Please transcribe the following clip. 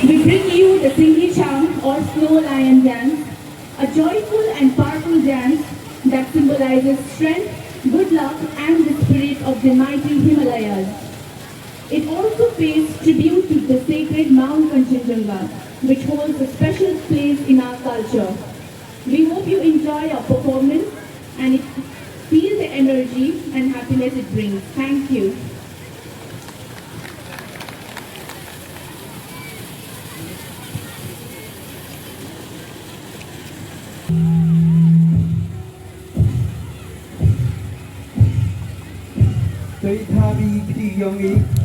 We bring you the Singhi Charm or Snow Lion Dance, a joyful and powerful dance that symbolizes strength, good luck, and the spirit of the mighty Himalayas. It also pays tribute to the sacred Mount Kanchenjunga, which holds a special place in our culture. We hope you enjoy our performance and feel the energy and happiness it brings. Thank you. Tới tha bi khi yong ý